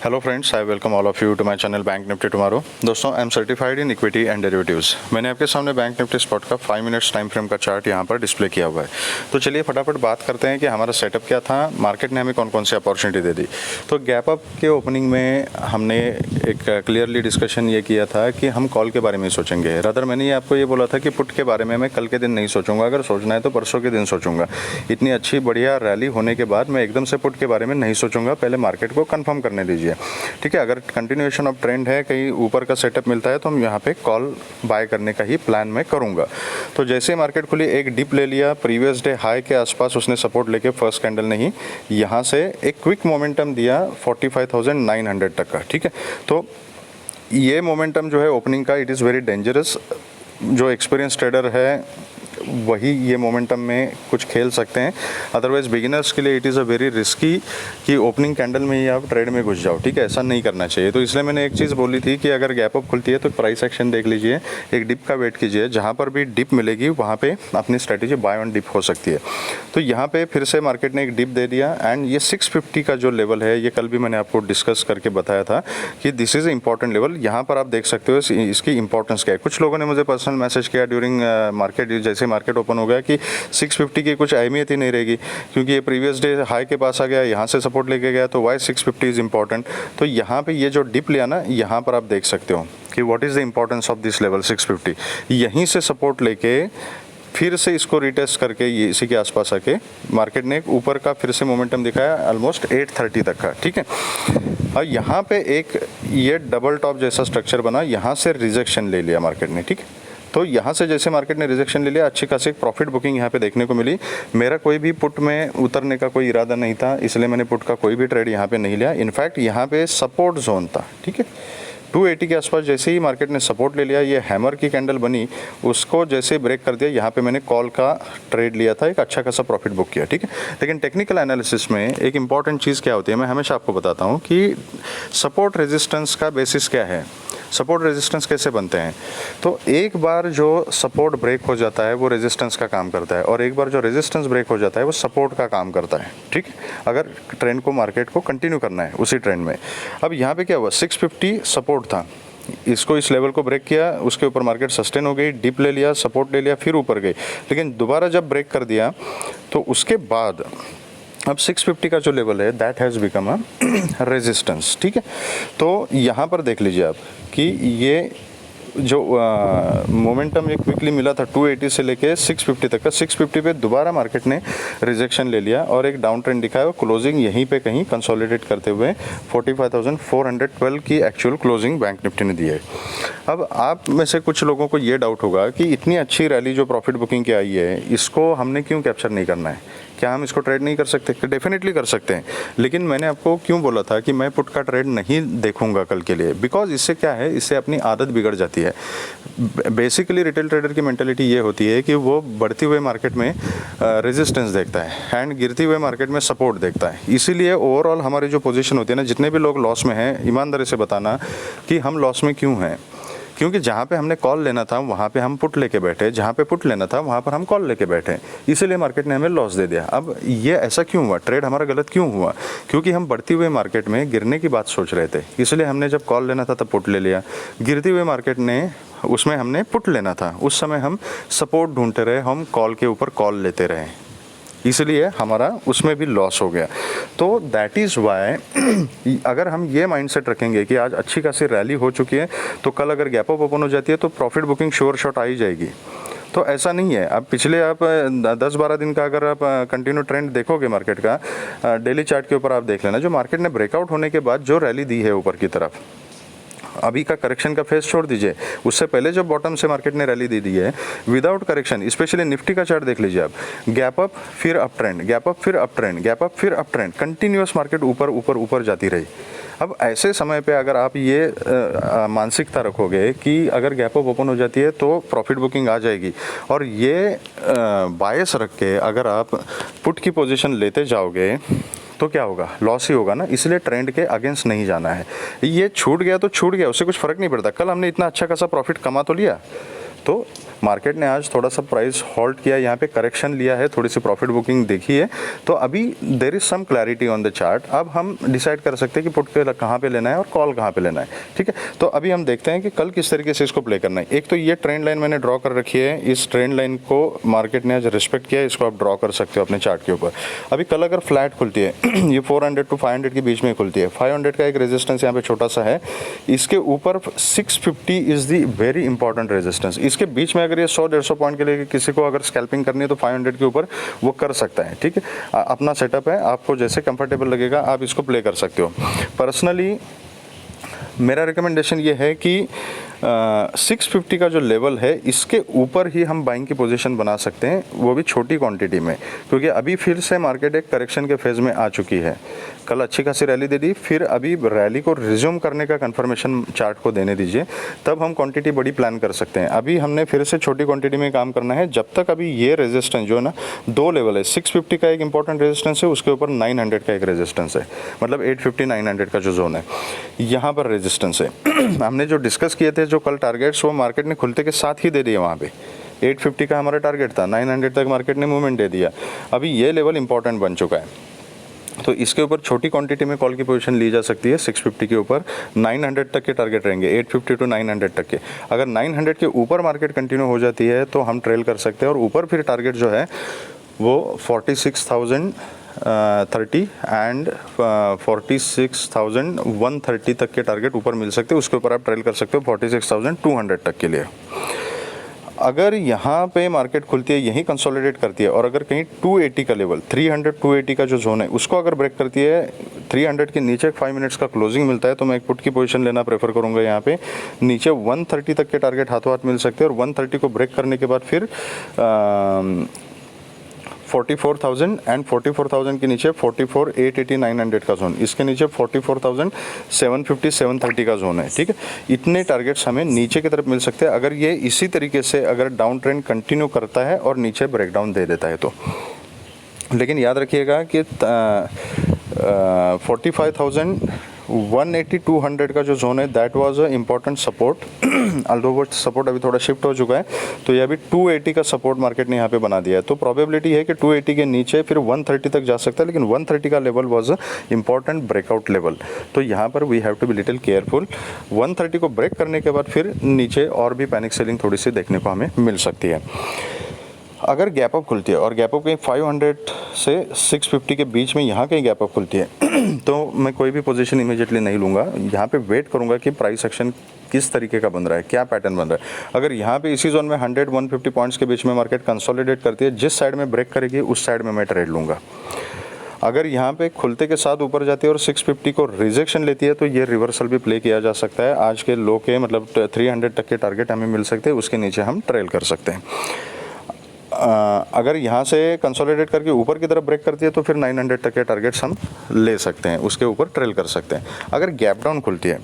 Hello friends, I welcome all of you to my channel Bank Nifty tomorrow. दोस्तों, I am certified in equity and derivatives. मैंने आपके सामने Bank Nifty spot का 5 minutes time frame का chart यहाँ पर display किया हुआ है। तो चलिए फटाफट बात करते हैं कि हमारा सेटअप क्या था, मार्केट ने हमें कौन कौन सी अपॉर्चुनिटी दे दी। तो गैप अप के ओपनिंग में हमने एक क्लियरली डिस्कशन ये किया था कि हम कॉल के बारे में सोचेंगे। रदर मैंने आपको ये बोला था कि पुट के बारे में मैं कल के दिन नहीं सोचूंगा, अगर सोचना है तो परसों के दिन सोचूंगा। इतनी अच्छी बढ़िया रैली होने के बाद मैं एकदम से पुट के बारे में नहीं सोचूंगा, पहले मार्केट को कंफर्म करने दीजिए। ठीक है, अगर कंटिन्यूएशन ऑफ ट्रेंड है, कहीं ऊपर का सेटअप मिलता है तो हम यहाँ पे कॉल बाय करने का ही प्लान मैं करूँगा। तो जैसे मार्केट खुली, एक डिप ले लिया, प्रीवियस डे हाई के आसपास उसने सपोर्ट लेके फर्स्ट कैंडल नहीं, यहाँ से एक क्विक मोमेंटम दिया 45,900 तक का। ठीक है, तो ये मोमेंटम जो है ओपनिंग का, इट इज़ वेरी डेंजरस। जो एक्सपीरियंस ट्रेडर है वही ये मोमेंटम में कुछ खेल सकते हैं, अदरवाइज बिगिनर्स के लिए it is a very risky कि ओपनिंग कैंडल में ही आप ट्रेड में घुस जाओ। ठीक है, ऐसा नहीं करना चाहिए। तो इसलिए मैंने एक चीज़ बोली थी कि अगर गैप अप खुलती है तो प्राइस एक्शन देख लीजिए, एक डिप का वेट कीजिए, जहाँ पर भी डिप मिलेगी वहाँ पे अपनी स्ट्रैटेजी बाय ऑन डिप हो सकती है। तो यहाँ पे फिर से मार्केट ने एक डिप दे दिया एंड ये 650 का जो लेवल है, ये कल भी मैंने आपको डिस्कस करके बताया था कि दिस इज़ इंपॉर्टेंट लेवल। यहाँ पर आप देख सकते हो इसकी इंपॉर्टेंस क्या है। कुछ लोगों ने मुझे पर्सनल मैसेज किया ड्यूरिंग मार्केट, जैसे मार्केट ओपन हो गया कि 650 की कुछ अहमियत ही नहीं रहेगी क्योंकि ये प्रीवियस डे हाई के पास आ गया, यहाँ से सपोर्ट लेके गया, तो वाई 650 इज़ इंपॉर्टेंट। तो यहाँ पे ये जो डिप लिया ना, यहाँ पर आप देख सकते हो कि what is the importance of this level 650। यहीं से सपोर्ट लेके फिर से इसको रिटेस्ट करके ये इसी के आसपास आके मार्केट ने एक ऊपर का फिर से मोमेंटम दिखाया ऑलमोस्ट 830 तक का। ठीक है, और यहाँ पे एक ये डबल टॉप जैसा स्ट्रक्चर बना, यहाँ से रिजेक्शन ले लिया मार्केट ने। ठीक है, तो यहाँ से जैसे मार्केट ने रिजेक्शन ले लिया, अच्छी खासी प्रॉफिट बुकिंग यहाँ पे देखने को मिली। मेरा कोई भी पुट में उतरने का कोई इरादा नहीं था, इसलिए मैंने पुट का कोई भी ट्रेड यहाँ पे नहीं लिया। इनफैक्ट यहाँ पे सपोर्ट जोन था। ठीक है, 280 के आसपास जैसे ही मार्केट ने सपोर्ट ले लिया, ये हैमर की कैंडल बनी, उसको जैसे ब्रेक कर दिया, यहाँ पे मैंने कॉल का ट्रेड लिया था, एक अच्छा खासा प्रॉफिट बुक किया। ठीक है, लेकिन टेक्निकल एनालिसिस में एक इंपॉर्टेंट चीज़ क्या होती है, मैं हमेशा आपको बताता हूँ कि सपोर्ट रेजिस्टेंस का बेसिस क्या है, सपोर्ट रेजिस्टेंस कैसे बनते हैं। तो एक बार जो सपोर्ट ब्रेक हो जाता है वो रेजिस्टेंस का काम करता है, और एक बार जो रेजिस्टेंस ब्रेक हो जाता है वो सपोर्ट का काम करता है। ठीक है, अगर ट्रेंड को, मार्केट को कंटिन्यू करना है उसी ट्रेंड में। अब यहाँ पे क्या हुआ, 650 सपोर्ट था, इसको इस लेवल को ब्रेक किया, उसके ऊपर मार्केट सस्टेन हो गई, डिप ले लिया, सपोर्ट ले लिया, फिर ऊपर गई, लेकिन दोबारा जब ब्रेक कर दिया तो उसके बाद अब 650 का जो लेवल है that has become a resistance. ठीक है, तो यहाँ पर देख लीजिए आप कि ये जो मोमेंटम एक क्विकली मिला था 280 से लेके 650 तक का, 650 पे दोबारा मार्केट ने रिजेक्शन ले लिया और एक डाउन ट्रेंड दिखाया, और क्लोजिंग यहीं पे कहीं कंसोलिडेट करते हुए 45,412 की एक्चुअल क्लोजिंग बैंक निफ्टी ने दी है। अब आप में से कुछ लोगों को ये डाउट होगा कि इतनी अच्छी रैली जो प्रॉफिट बुकिंग की आई है, इसको हमने क्यों कैप्चर नहीं करना है, क्या हम इसको ट्रेड नहीं कर सकते? डेफिनेटली कर सकते हैं, लेकिन मैंने आपको क्यों बोला था कि मैं पुट का ट्रेड नहीं देखूंगा कल के लिए, बिकॉज इससे क्या है, इससे अपनी आदत बिगड़ जाती है। बेसिकली रिटेल ट्रेडर की मेंटालिटी ये होती है कि वो बढ़ती हुए मार्केट में रेजिस्टेंस देखता है एंड गिरती हुए मार्केट में सपोर्ट देखता है। इसीलिए ओवरऑल हमारी जो पोजीशन होती है ना, जितने भी लोग लॉस में हैं, ईमानदारी से बताना कि हम लॉस में क्यों हैं, क्योंकि जहाँ पे हमने कॉल लेना था वहाँ पे हम पुट लेके बैठे, जहाँ पे पुट लेना था वहाँ पर हम कॉल लेके बैठे, इसीलिए मार्केट ने हमें लॉस दे दिया। अब ये ऐसा क्यों हुआ, ट्रेड हमारा गलत क्यों हुआ, क्योंकि हम बढ़ती हुई मार्केट में गिरने की बात सोच रहे थे, इसलिए हमने जब कॉल लेना था तब पुट ले लिया। गिरती हुई मार्केट ने, उसमें हमने पुट लेना था, उस समय हम सपोर्ट ढूंढते रहे, हम कॉल के ऊपर कॉल लेते रहे, इसलिए हमारा उसमें भी लॉस हो गया। तो दैट इज़ वाई अगर हम ये माइंडसेट रखेंगे कि आज अच्छी खासी रैली हो चुकी है तो कल अगर गैप अप ओपन हो जाती है तो प्रॉफिट बुकिंग श्योर शॉट आ ही जाएगी। तो ऐसा नहीं है। अब पिछले आप 10-12 दिन का अगर आप कंटिन्यू ट्रेंड देखोगे मार्केट का, डेली चार्ट के ऊपर आप देख लेना, जो मार्केट ने ब्रेकआउट होने के बाद जो रैली दी है ऊपर की तरफ, अभी का करेक्शन का फेज छोड़ दीजिए, उससे पहले जब बॉटम से मार्केट ने रैली दे दी है विदाउट करेक्शन, स्पेशली निफ्टी का चार्ट देख लीजिए आप, गैप अप फिर अप ट्रेंड, गैप अप फिर अप ट्रेंड, गैप अप फिर अप ट्रेंड, कंटिन्यूअस मार्केट ऊपर ऊपर ऊपर जाती रही। अब ऐसे समय पे अगर आप ये मानसिकता रखोगे कि अगर गैप अप ओपन हो जाती है तो प्रॉफिट बुकिंग आ जाएगी, और ये बायस रख के अगर आप पुट की पोजीशन लेते जाओगे तो क्या होगा, लॉस ही होगा ना। इसलिए ट्रेंड के अगेंस्ट नहीं जाना है। ये छूट गया तो छूट गया, उससे कुछ फ़र्क नहीं पड़ता। कल हमने इतना अच्छा खासा प्रॉफिट कमा तो लिया, तो मार्केट ने आज थोड़ा सा प्राइस हॉल्ट किया, यहाँ पे करेक्शन लिया है, थोड़ी सी प्रॉफिट बुकिंग देखी है, तो अभी there is some clarity on the chart. अब हम डिसाइड कर सकते हैं कि पुट पे कहाँ पे लेना है और कॉल कहाँ पे लेना है, ठीक है। तो अभी हम देखते हैं कि कल किस तरीके से इसको प्ले करना है। एक तो ये ट्रेंड लाइन मैंने ड्रॉ कर रखी है, इस ट्रेंड लाइन को मार्केट ने आज रिस्पेक्ट किया है, इसको आप ड्रॉ कर सकते हो अपने चार्ट के ऊपर। अभी कल अगर फ्लैट खुलती है ये 400 to 500 के बीच में खुलती है, 500 का एक रेजिस्टेंस यहाँ पे छोटा सा है, इसके ऊपर 650 is the very important resistance. इसके बीच में अगर ये 100-150 पॉइंट के लिए किसी को अगर स्कैल्पिंग करनी है तो 500 के ऊपर वो कर सकता है, ठीक है। अपना सेटअप है, आपको जैसे कंफर्टेबल लगेगा आप इसको प्ले कर सकते हो। पर्सनली मेरा रिकमेंडेशन ये है कि 650 का जो लेवल है इसके ऊपर ही हम बाइंग की पोजीशन बना सकते हैं, वो भी छोटी क्वांटिटी में, क्योंकि अभी फिर से मार्केट एक करेक्शन के फेज़ में आ चुकी है। कल अच्छी खासी रैली दे दी, फिर अभी रैली को रिज्यूम करने का कंफर्मेशन चार्ट को देने दीजिए, तब हम क्वांटिटी बड़ी प्लान कर सकते हैं। अभी हमने फिर से छोटी क्वांटिटी में काम करना है, जब तक अभी ये रेजिस्टेंस जो है ना, दो लेवल है, 650 का एक इंपॉर्टेंट रेजिस्टेंस है, उसके ऊपर 900 का एक रेजिस्टेंस है, मतलब 850-900 का जो जोन है यहाँ पर रेजिस्टेंस है। हमने जो डिस्कस किए थे जो कल टारगेट्स, वो मार्केट ने खुलते के साथ ही दे दिए। वहाँ पे 850 का हमारा टारगेट था, 900 तक मार्केट ने मूवमेंट दे दिया। अभी ये लेवल इंपॉर्टेंट बन चुका है, तो इसके ऊपर छोटी क्वांटिटी में कॉल की पोजीशन ली जा सकती है। 650 के ऊपर 900 तक के टारगेट रहेंगे, 850 to 900 तक के। अगर 900 के ऊपर मार्केट कंटिन्यू हो जाती है तो हम ट्रेल कर सकते हैं, और ऊपर फिर टारगेट जो है वो 46,030 एंड 46,130 तक के टारगेट ऊपर मिल सकते हैं। उसके ऊपर आप ट्रेल कर सकते हो 46,200 तक के लिए। अगर यहाँ पे मार्केट खुलती है, यहीं कंसोलिडेट करती है, और अगर कहीं 280 का लेवल 300-280 का जो जोन है उसको अगर ब्रेक करती है, 300 के नीचे 5 मिनट्स का क्लोजिंग मिलता है, तो मैं एक पुट की पोजीशन लेना प्रेफर करूँगा। यहाँ पे नीचे 130 तक के टारगेट हाथों हाथ मिल सकते हैं, और 130 को ब्रेक करने के बाद फिर 44,000 एंड 44,000 के नीचे 44,880-900 का जोन, इसके नीचे 44,750-730 का जोन है, ठीक है। इतने टारगेट्स हमें नीचे की तरफ मिल सकते हैं अगर ये इसी तरीके से अगर डाउन ट्रेंड कंटिन्यू करता है और नीचे ब्रेकडाउन दे देता है तो। लेकिन याद रखिएगा कि 45,180-200 का जो जोन है that was a important support. Although वो सपोर्ट अभी थोड़ा शिफ्ट हो चुका है, तो ये अभी 280 का सपोर्ट मार्केट ने यहाँ पे बना दिया है। तो प्रोबेबिलिटी है कि 280 के नीचे फिर 130 तक जा सकता है, लेकिन 130 का level was a important breakout level. तो यहाँ पर we have to be little careful. 130 को ब्रेक करने के बाद फिर नीचे और भी पैनिक सेलिंग थोड़ी सी देखने को हमें मिल सकती है। अगर गैप अप खुलती है, और गैप अप कहीं 500 से 650 के बीच में यहाँ कहीं गैप अप खुलती है तो मैं कोई भी पोजीशन इमीडिएटली नहीं लूँगा। यहाँ पे वेट करूँगा कि प्राइस एक्शन किस तरीके का बन रहा है, क्या पैटर्न बन रहा है। अगर यहाँ पे इसी जोन में 100-150 पॉइंट्स के बीच में मार्केट कंसोलिडेट करती है, जिस साइड में ब्रेक करेगी उस साइड में मैं ट्रेड लूँगा। अगर यहाँ पे खुलते के साथ ऊपर जाती है और 650 को रिजेक्शन लेती है तो ये रिवर्सल भी प्ले किया जा सकता है। आज के लो के मतलब 300 तक के टारगेट हमें मिल सकते हैं, उसके नीचे हम ट्रेल कर सकते हैं। अगर यहाँ से कंसोलिडेट करके ऊपर की तरफ ब्रेक करती है तो फिर 900 तक के टारगेट्स हम ले सकते हैं, उसके ऊपर ट्रेल कर सकते हैं। अगर गैप डाउन खुलती है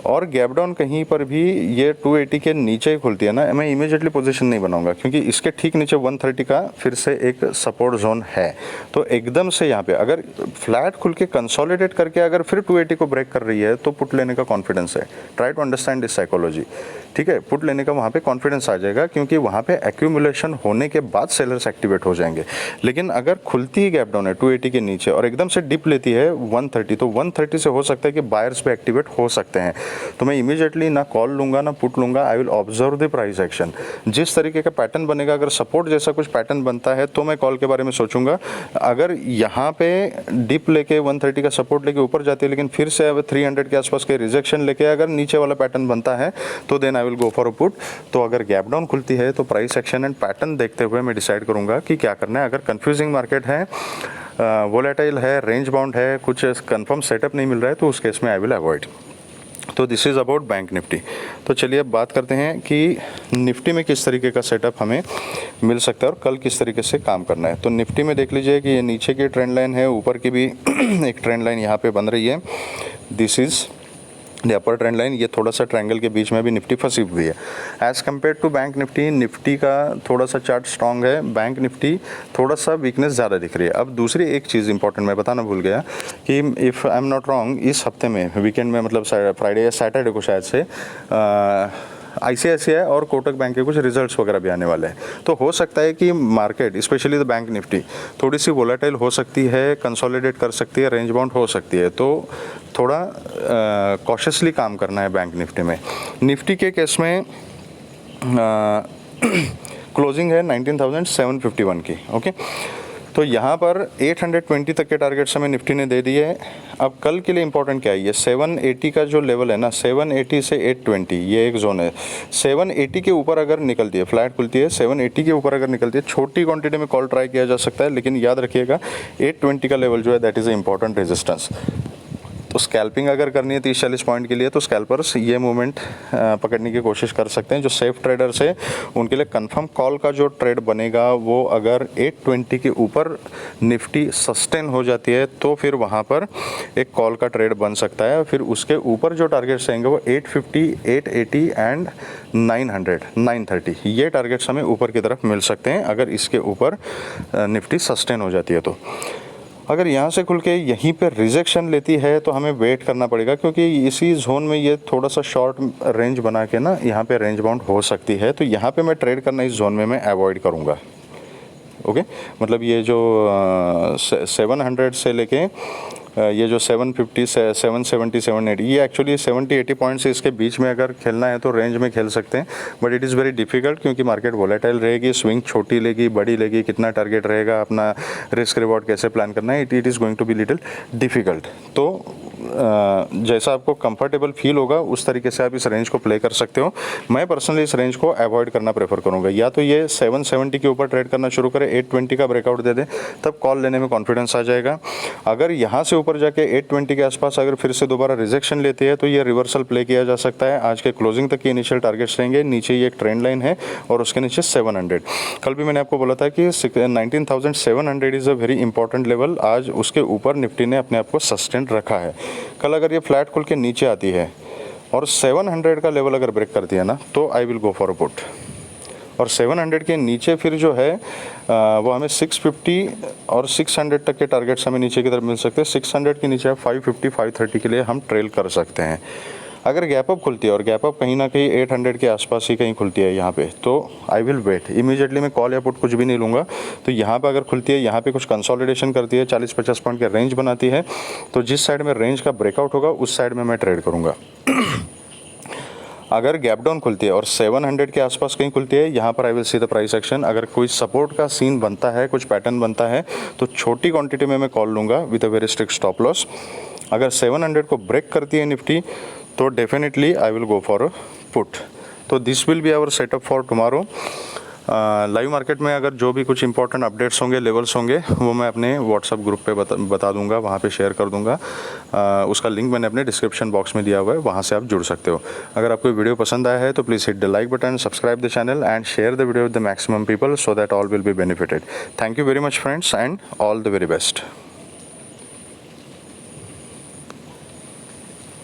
और गैप डाउन कहीं पर भी ये 280 के नीचे ही खुलती है ना, मैं इमीडिएटली पोजीशन नहीं बनाऊंगा, क्योंकि इसके ठीक नीचे 130 का फिर से एक सपोर्ट जोन है। तो एकदम से यहाँ पे अगर फ्लैट खुल के कंसोलिडेट करके अगर फिर 280 को ब्रेक कर रही है तो पुट लेने का कॉन्फिडेंस है। Try to understand this psychology, ठीक है। पुट लेने का वहाँ पे कॉन्फिडेंस आ जाएगा, क्योंकि वहाँ पे एक्यूमुलेशन होने के बाद सेलर्स एक्टिवेट हो जाएंगे। लेकिन अगर खुलती ही गैप डाउन है 280 के नीचे और एकदम से डिप लेती है 130, तो 130 से हो सकता है कि बायर्स पे एक्टिवेट हो सकते हैं। तो मैं इमीडिएटली ना कॉल लूँगा ना पुट लूँगा, I will observe the price action. जिस तरीके का पैटर्न बनेगा, अगर सपोर्ट जैसा कुछ पैटर्न बनता है तो मैं कॉल के बारे में सोचूंगा। अगर यहाँ पे डिप लेके 130 का सपोर्ट लेके ऊपर जाती है, लेकिन फिर से अब 300 के आसपास के रिजेक्शन लेके अगर नीचे वाला पैटर्न बनता है तो then I will go for a put. तो अगर गैप डाउन खुलती है तो प्राइस एक्शन एंड पैटर्न देखते हुए मैं डिसाइड करूँगा कि क्या करना है। अगर कंफ्यूजिंग मार्केट है, वोलेटाइल है, रेंज बाउंड है, कुछ कंफर्म सेटअप नहीं मिल रहा है, तो उस केस में आई विल अवॉइड। तो this is about bank Nifty. तो चलिए अब बात करते हैं कि निफ्टी में किस तरीके का सेटअप हमें मिल सकता है और कल किस तरीके से काम करना है। तो निफ्टी में देख लीजिए कि ये नीचे की ट्रेंड लाइन है, ऊपर की भी एक ट्रेंड लाइन यहाँ पे बन रही है। This is the upper trend line. ये थोड़ा सा ट्रायंगल के बीच में भी निफ्टी फंसी हुई है। As compare to bank Nifty, Nifty का थोड़ा सा चार्ट स्ट्रॉन्ग है, बैंक निफ्टी थोड़ा सा वीकनेस ज़्यादा दिख रही है। अब दूसरी एक चीज़ इंपॉर्टेंट मैं बताना भूल गया कि if I am not wrong, इस हफ्ते में वीकेंड में मतलब फ्राइडे या सैटरडे को शायद से ICICI और कोटक बैंक के कुछ रिजल्ट्स वगैरह भी आने वाले हैं। तो हो सकता है कि market specially the bank Nifty थोड़ी सी वोलेटाइल हो सकती है, कंसोलिडेट कर सकती है, रेंज बाउंड हो सकती है। तो थोड़ा कॉशियसली काम करना है बैंक निफ्टी में। निफ्टी के केस में क्लोजिंग है 19,751 की। ओके, तो यहाँ पर 820 तक के टारगेट्स हमें निफ्टी ने दे दिए हैं। अब कल के लिए इंपॉर्टेंट क्या है, ये 780 का जो लेवल है ना, 780 से 820 ये एक जोन है। 780 के ऊपर अगर निकलती है, फ्लैट खुलती है, 780 के ऊपर अगर निकलती है, छोटी क्वांटिटी में कॉल ट्राई किया जा सकता है, लेकिन याद रखिएगा 820 का लेवल जो है that is a important resistance. तो स्कैल्पिंग अगर करनी है 30-40 पॉइंट के लिए तो स्कैल्पर्स ये मूवमेंट पकड़ने की कोशिश कर सकते हैं। जो सेफ ट्रेडर्स है उनके लिए कंफर्म कॉल का जो ट्रेड बनेगा वो अगर 820 के ऊपर निफ्टी सस्टेन हो जाती है तो फिर वहाँ पर एक कॉल का ट्रेड बन सकता है। फिर उसके ऊपर जो टारगेट्स रहेंगे वो 850, 880 एंड 900, 930 ये टारगेट्स हमें ऊपर की तरफ मिल सकते हैं अगर इसके ऊपर निफ्टी सस्टेन हो जाती है। तो अगर यहाँ से खुल के यहीं पे रिजेक्शन लेती है तो हमें वेट करना पड़ेगा, क्योंकि इसी जोन में ये थोड़ा सा शॉर्ट रेंज बना के ना यहाँ पे रेंज बाउंड हो सकती है। तो यहाँ पे मैं ट्रेड करना इस जोन में मैं अवॉइड करूँगा। ओके, मतलब ये जो 700 से लेके ये जो 750 से 770, 780 ये एक्चुअली 70-80 पॉइंट्स इसके बीच में अगर खेलना है तो रेंज में खेल सकते हैं, but it is very difficult क्योंकि मार्केट वोलेटाइल रहेगी, स्विंग छोटी लेगी, बड़ी लेगी, कितना टारगेट रहेगा, अपना रिस्क रिवॉर्ड कैसे प्लान करना है, it is going to be little difficult. तो जैसा आपको कंफर्टेबल फील होगा उस तरीके से आप इस रेंज को प्ले कर सकते हो। मैं पर्सनली इस रेंज को अवॉइड करना प्रेफर करूंगा। या तो ये 770 के ऊपर ट्रेड करना शुरू करें, 820 का ब्रेकआउट दे दे, तब कॉल लेने में कॉन्फिडेंस आ जाएगा। अगर यहाँ से ऊपर जाके 820 के आसपास अगर फिर से दोबारा रिजेक्शन लेती है तो ये रिवर्सल प्ले किया जा सकता है। आज के क्लोजिंग तक के इनिशियल टारगेट्स रहेंगे, नीचे ये एक ट्रेंड लाइन है और उसके नीचे 700। कल भी मैंने आपको बोला था कि 19,700 is a very important level. आज उसके ऊपर निफ्टी ने अपने आप को सस्टेन रखा है। कल अगर ये फ्लैट खुल के नीचे आती है और 700 का लेवल अगर ब्रेक करती है ना तो आई will go for a put. और 700 के नीचे फिर जो है वो हमें 650 और 600 तक के टारगेट्स हमें नीचे की तरफ मिल सकते हैं। 600 के नीचे 550, 530 के लिए हम ट्रेल कर सकते हैं। अगर गैप अप खुलती है और गैप अप कहीं ना कहीं 800 के आसपास ही कहीं खुलती है यहाँ पे, तो आई विल वेट। इमीडिएटली मैं कॉल या पुट कुछ भी नहीं लूँगा। तो यहाँ पे अगर खुलती है, यहाँ पे कुछ कंसोलिडेशन करती है, 40-50 पॉइंट के रेंज बनाती है, तो जिस साइड में रेंज का ब्रेकआउट होगा उस साइड में मैं ट्रेड करूँगा। अगर गैप डाउन खुलती है और 700 के आसपास कहीं खुलती है, यहाँ पर I will see the price action. अगर कोई सपोर्ट का सीन बनता है, कुछ पैटर्न बनता है, तो छोटी क्वांटिटी में मैं कॉल लूँगा with a very strict stop loss. अगर 700 को ब्रेक करती है निफ्टी तो definitely I will go for a put. तो this will be our setup for tomorrow. Live market में अगर जो भी कुछ इंपॉर्टेंट अपडेट्स होंगे, लेवल्स होंगे, वो मैं अपने व्हाट्सअप ग्रुप पे बता दूंगा, वहाँ पे शेयर कर दूंगा। उसका लिंक मैंने अपने डिस्क्रिप्शन बॉक्स में दिया हुआ है, वहाँ से आप जुड़ सकते हो। अगर आपको वीडियो पसंद आया है तो please hit the like button, subscribe the channel and share the video with the maximum people so that all will be benefited. Thank you very much friends and all the very best.